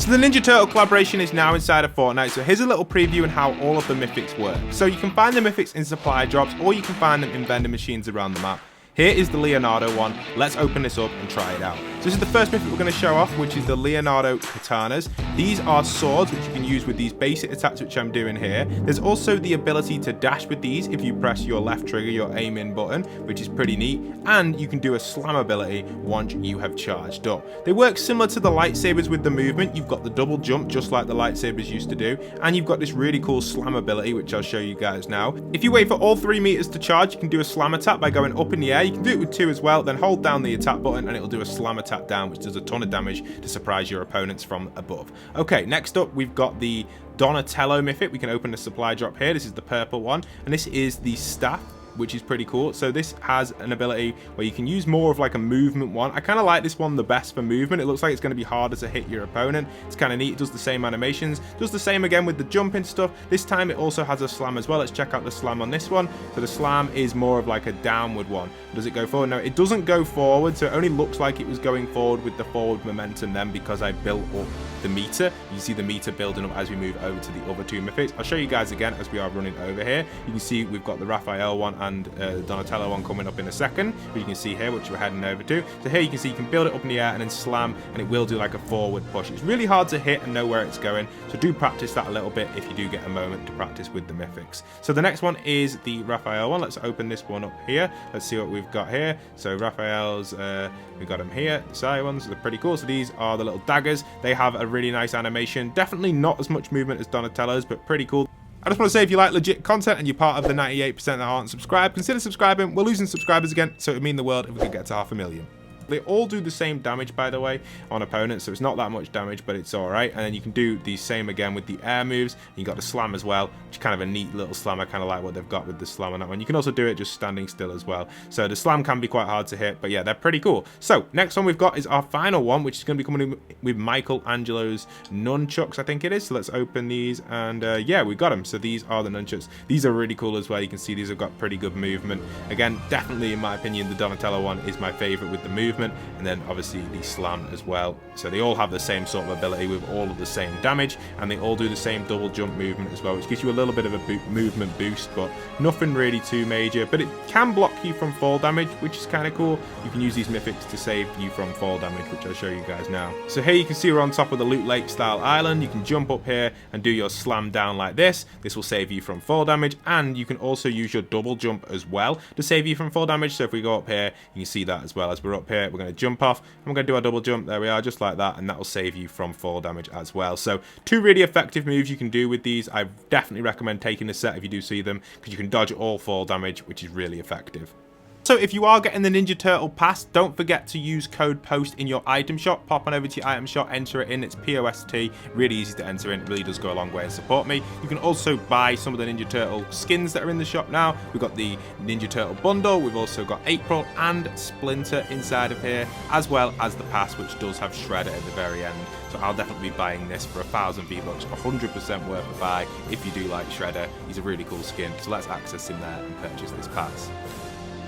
So the Ninja Turtle collaboration is now inside of Fortnite, so here's a little preview on how all of the mythics work. So you can find the mythics in supply drops, or you can find them in vending machines around the map. Here is the Leonardo one. Let's open this up and try it out. So this is the first mythic we're going to show off, which is the Leonardo katanas. These are swords which you can use with these basic attacks which I'm doing here. There's also the ability to dash with these if you press your left trigger, your aim in button, which is pretty neat. And you can do a slam ability once you have charged up. They work similar to the lightsabers with the movement. You've got the double jump just like the lightsabers used to do. And you've got this really cool slam ability which I'll show you guys now. If you wait for all 3 meters to charge, you can do a slam attack by going up in the air. You can do it with 2 as well, then hold down the attack button and it'll do a slam attack down, which does a ton of damage to surprise your opponents from above. Okay, next up we've got the Donatello mythic. We can open the supply drop here. This is the purple one, and this is the staff, which is pretty cool. So this has an ability where you can use more of like a movement one. I kind of like this one the best for movement. It looks like it's going to be harder to hit your opponent. It's kind of neat. It does the same animations, does the same again with the jumping stuff. This time it also has a slam as well. Let's check out the slam on this one. So the slam is more of like a downward one. Does it go forward? No, it doesn't go forward, so it only looks like it was going forward with the forward momentum then, because I built up the meter. You see the meter building up as we move over to the other 2 mythics. I'll show you guys again as we are running over here. You can see we've got the Raphael one and the Donatello one coming up in a second, which you can see here, which we're heading over to. So here you can see you can build it up in the air and then slam, and it will do like a forward push. It's really hard to hit and know where it's going, so do practice that a little bit if you do get a moment to practice with the mythics. So the next one is the Raphael one. Let's open this one up here. Let's see what we've got here. So Raphael's, we've got them here. The side ones, they're pretty cool. So these are the little daggers. They have a really nice animation. Definitely not as much movement as Donatello's, but pretty cool. I just want to say, if you like legit content and you're part of the 98% that aren't subscribed, consider subscribing. We're losing subscribers again, so it would mean the world if we could get to 500,000. They all do the same damage, by the way, on opponents, so it's not that much damage, but it's alright. And then you can do the same again with the air moves. You got the slam as well, which is kind of a neat little slam. I kind of like what they've got with the slam on that one. You can also do it just standing still as well. So the slam can be quite hard to hit, but yeah, they're pretty cool. So next one we've got is our final one, which is going to be coming in with Michelangelo's nunchucks, I think it is. So let's open these, and yeah, we got them. So these are the nunchucks. These are really cool as well. You can see these have got pretty good movement. Again, definitely in my opinion, the Donatello one is my favorite with the movement, and then obviously the slam as well. So they all have the same sort of ability with all of the same damage, and they all do the same double jump movement as well, which gives you a little bit of a movement boost, but nothing really too major. But it can block you from fall damage, which is kind of cool. You can use these mythics to save you from fall damage, which I'll show you guys now. So here you can see we're on top of the Loot Lake style island. You can jump up here and do your slam down like this. This will save you from fall damage, and you can also use your double jump as well to save you from fall damage. So if we go up here, you can see that as well. As we're up here, we're going to jump off, and we're going to do our double jump. There we are, just like that, and that will save you from fall damage as well. So 2 really effective moves you can do with these. I definitely recommend taking the set if you do see them, because you can dodge all fall damage, which is really effective. So if you are getting the Ninja Turtle pass, don't forget to use code POST in your item shop. Pop on over to your item shop, enter it in. It's POST. Really easy to enter in. It really does go a long way and support me. You can also buy some of the Ninja Turtle skins that are in the shop now. We've got the Ninja Turtle bundle. We've also got April and Splinter inside of here, as well as the pass, which does have Shredder at the very end. So I'll definitely be buying this for 1,000 V-Bucks, 100% worth a buy if you do like Shredder. He's a really cool skin. So let's access him there and purchase this pass.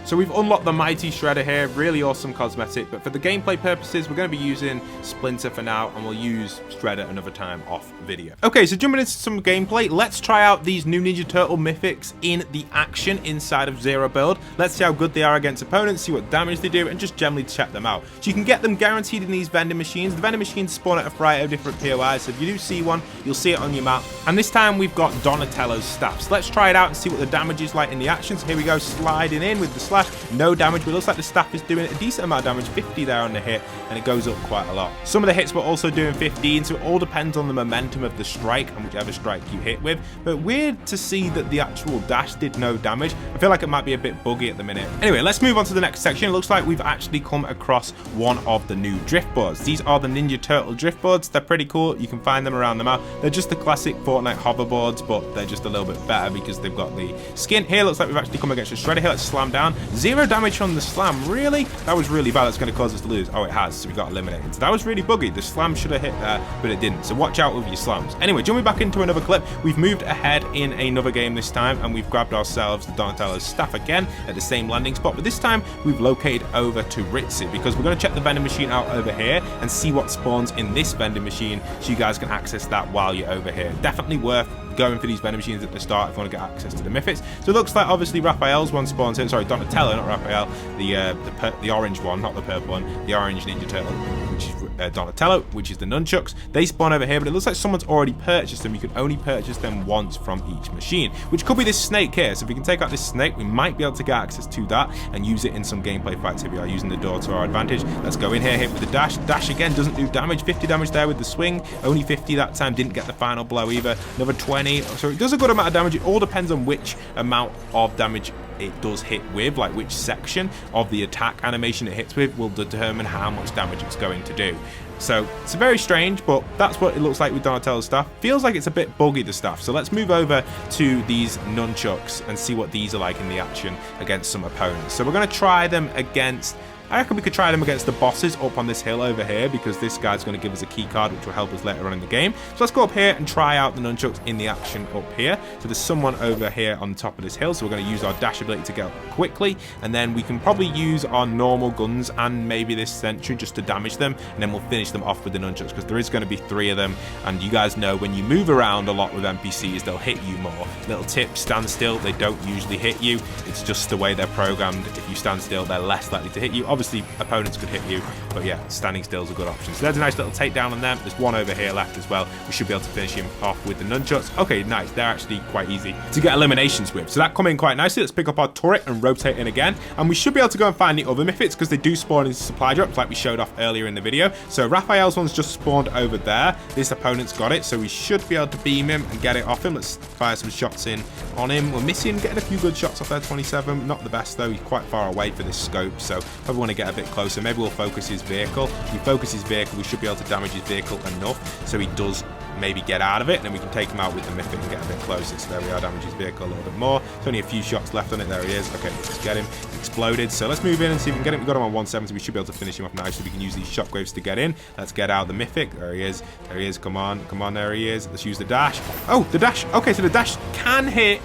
So we've unlocked the Mighty Shredder here, really awesome cosmetic, but for the gameplay purposes, we're going to be using Splinter for now, and we'll use Shredder another time off video. Okay, so jumping into some gameplay, let's try out these new Ninja Turtle mythics in the action inside of Zero Build. Let's see how good they are against opponents, see what damage they do, and just generally check them out. So you can get them guaranteed in these vending machines. The vending machines spawn at a variety of different POIs, so if you do see one, you'll see it on your map. And this time we've got Donatello's staffs. Let's try it out and see what the damage is like in the action. So here we go, sliding in with the slash. No damage, but it looks like the staff is doing a decent amount of damage, 50 there on the hit, and it goes up quite a lot. Some of the hits were also doing 15, so it all depends on the momentum of the strike and whichever strike you hit with. But weird to see that the actual dash did no damage. I feel like it might be a bit buggy at the minute. Anyway, let's move on to the next section. It looks like we've actually come across one of the new drift boards. These are the Ninja Turtle drift boards. They're pretty cool. You can find them around the map. They're just the classic Fortnite hoverboards, but they're just a little bit better because they've got the skin. Here looks like we've actually come against a Shredder here. Let's slam down. 0 damage on the slam. Really? That was really bad. That's going to cause us to lose. Oh, it has. So we got eliminated. So that was really buggy. The slam should have hit there, but it didn't. So watch out with your slams. Anyway, jumping back into another clip, we've moved ahead in another game this time, and we've grabbed ourselves the Donatello's staff again at the same landing spot, but this time we've located over to Ritzy because we're going to check the vending machine out over here and see what spawns in this vending machine so you guys can access that while you're over here. Definitely worth going for these vending machines at the start if you want to get access to the mythics. So it looks like obviously Raphael's one spawns in, sorry, Donatello, not Raphael, the orange one, not the purple one, the orange Ninja Turtle, which is Donatello, which is the nunchucks. They spawn over here, but it looks like someone's already purchased them. You can only purchase them once from each machine, which could be this snake here. So if we can take out this snake, we might be able to get access to that and use it in some gameplay fights if we are using the door to our advantage. Let's go in here, hit with the dash. Dash again doesn't do damage. 50 damage there with the swing, only 50 that time, didn't get the final blow either. Another 20. So it does a good amount of damage. It all depends on which amount of damage it does hit with, like which section of the attack animation it hits with will determine how much damage it's going to do. So it's very strange, but that's what it looks like with Donatello's staff. Feels like it's a bit buggy, the staff. So let's move over to these nunchucks and see what these are like in the action against some opponents. So we're going to try them against, I reckon we could try them against the bosses up on this hill over here because this guy's going to give us a key card which will help us later on in the game. So let's go up here and try out the nunchucks in the action up here. So there's someone over here on top of this hill, so we're going to use our dash ability to get up quickly, and then we can probably use our normal guns and maybe this sentry just to damage them, and then we'll finish them off with the nunchucks because there is going to be 3 of them, and you guys know when you move around a lot with NPCs, they'll hit you more. Little tip, stand still, they don't usually hit you. It's just the way they're programmed. If you stand still, they're less likely to hit you. Obviously, opponents could hit you, but yeah, standing still is a good option. So there's a nice little takedown on them. There's one over here left as well. We should be able to finish him off with the nunchucks. Okay, nice. They're actually quite easy to get eliminations with. So that come in quite nicely. Let's pick up our turret and rotate in again. And we should be able to go and find the other mythics because they do spawn in supply drops like we showed off earlier in the video. So Raphael's one's just spawned over there. This opponent's got it, so we should be able to beam him and get it off him. Let's fire some shots in on him. We're missing, getting a few good shots off there. 27, not the best though. He's quite far away for this scope, so probably want to get a bit closer. Maybe we'll focus his vehicle. If we focus his vehicle, we should be able to damage his vehicle enough so he does maybe get out of it, and then we can take him out with the mythic and get a bit closer. So there we are, damage his vehicle a little bit more. There's only a few shots left on it. There he is. Okay, let's get him. Exploded. So let's move in and see if we can get him. We got him on 170. We should be able to finish him off nicely. We can use these shockwaves to get in. Let's get out the mythic. There he is. There he is. Come on. Come on. There he is. Let's use the dash. Oh, the dash. Okay, so the dash can hit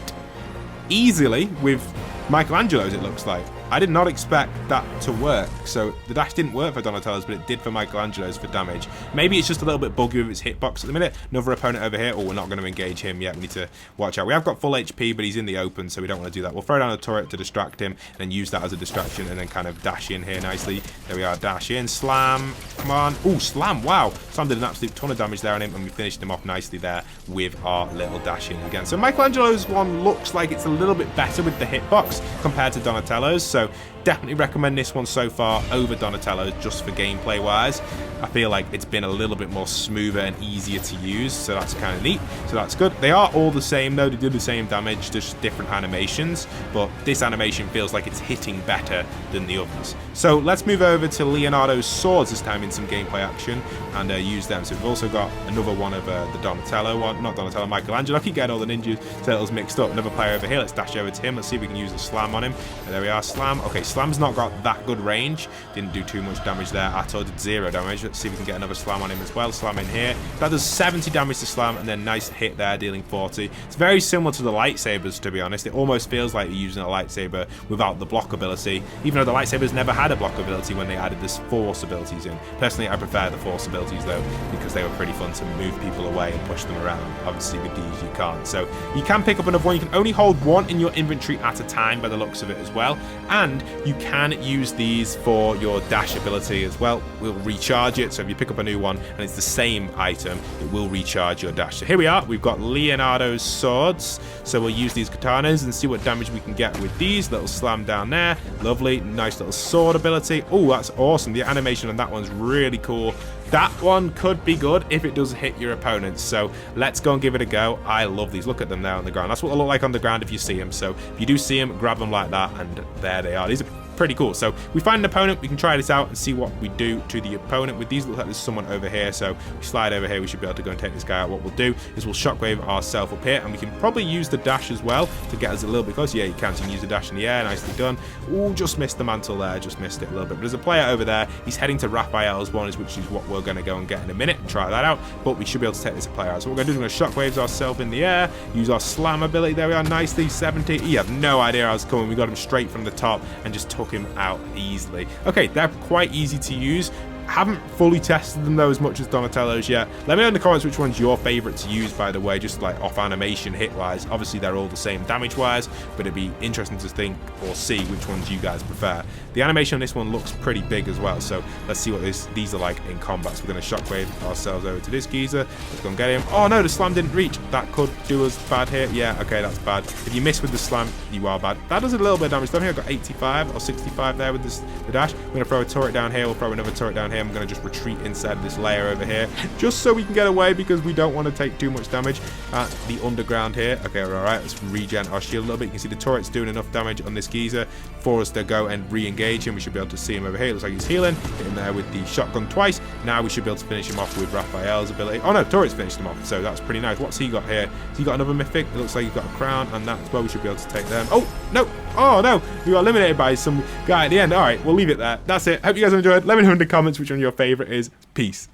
easily with Michelangelo's, it looks like. I did not expect that to work. So the dash didn't work for Donatello's, but it did for Michelangelo's for damage. Maybe it's just a little bit buggy with its hitbox at the minute. Another opponent over here. Oh, we're not going to engage him yet. We need to watch out. We have got full HP, but he's in the open, so we don't want to do that. We'll throw down a turret to distract him and then use that as a distraction and then kind of dash in here nicely. There we are. Dash in. Slam. Come on. Oh, slam. Wow. Slam did an absolute ton of damage there on him, and we finished him off nicely there with our little dash in again. So Michelangelo's one looks like it's a little bit better with the hitbox compared to Donatello's, so definitely recommend this one so far over Donatello's just for gameplay wise. I feel like it's been a little bit more smoother and easier to use, so that's kind of neat. So that's good. They are all the same though, they do the same damage, just different animations, but this animation feels like it's hitting better than the others. So let's move over to Leonardo's swords this time in some gameplay action and use them. So we've also got another one of the Donatello one, not Donatello, Michelangelo. I keep getting all the Ninja Turtles mixed up. Another player over here. Let's dash over to him. Let's see if we can use the slam on him. And there we are, slam. Okay, slam's not got that good range. Didn't do too much damage there at all. Did 0 damage. Let's see if we can get another slam on him as well. Slam in here. That does 70 damage to slam, and then nice hit there, dealing 40. It's very similar to the lightsabers, to be honest. It almost feels like you're using a lightsaber without the block ability, even though the lightsabers never had a block ability when they added this force abilities in. Personally, I prefer the force abilities though, because they were pretty fun to move people away and push them around. Obviously with these you can't. So you can pick up another one. You can only hold one in your inventory at a time by the looks of it as well, and you can use these for your dash ability as well. We'll recharge it, so if you pick up a new one and it's the same item, it will recharge your dash. So here we are, we've got Leonardo's swords, so we'll use these katanas and see what damage we can get with these. Little slam down there, lovely, nice little sword ability. Oh, that's awesome. The animation on that one's really cool. That one could be good if it does hit your opponents, so let's go and give it a go. I love these. Look at them there on the ground. That's what they look like on the ground if you see them, so if you do see them, grab them like that, and there they are. These are pretty cool. So we find an opponent, we can try this out and see what we do to the opponent. With these, looks like there's someone over here, so we slide over here, we should be able to go and take this guy out. What we'll do is we'll shockwave ourselves up here, and we can probably use the dash as well to get us a little bit closer. Yeah, you can, so you can use the dash in the air, nicely done. Ooh, just missed the mantle there, just missed it a little bit. But there's a player over there, he's heading to Raphael's one, which is what we're going to go and get in a minute and try that out, but we should be able to take this player out. So what we're going to do is we're going to shockwaves ourselves in the air, use our slam ability, there we are, nicely, 70. He had no idea I was coming, we got him straight from the top and just took him out easily. Okay, they're quite easy to use. Haven't fully tested them though as much as Donatello's yet. Let me know in the comments which one's your favorite to use, by the way, just like off animation hit wise. Obviously they're all the same damage wise, but it'd be interesting to think or see which ones you guys prefer. The animation on this one looks pretty big as well, so let's see what these are like in combat. So we're going to shockwave ourselves over to this geezer. Let's go and get him. Oh no, the slam didn't reach. That could do us bad here. Yeah, okay, that's bad. If you miss with the slam, you are bad. That does a little bit of damage. I think I got 85 or 65 there with the dash. I'm going to throw a turret down here. We'll throw another turret down here. I'm going to just retreat inside this layer over here, just so we can get away, because we don't want to take too much damage at the underground here. Okay, all right, let's regen our shield a little bit. You can see the turret's doing enough damage on this geezer for us to go and re-engage him. We should be able to see him over here. It looks like he's healing. Hit him there with the shotgun twice. Now we should be able to finish him off with Raphael's ability. Oh no, turret's finished him off, so that's pretty nice. What's he got here? Has he got another mythic? It looks like he's got a crown and that as well. We should be able to take them. Oh no, oh no, we got eliminated by some guy at the end. All right, we'll leave it there. That's it. Hope you guys have enjoyed. Let me know in the comments which one your favorite is. Peace.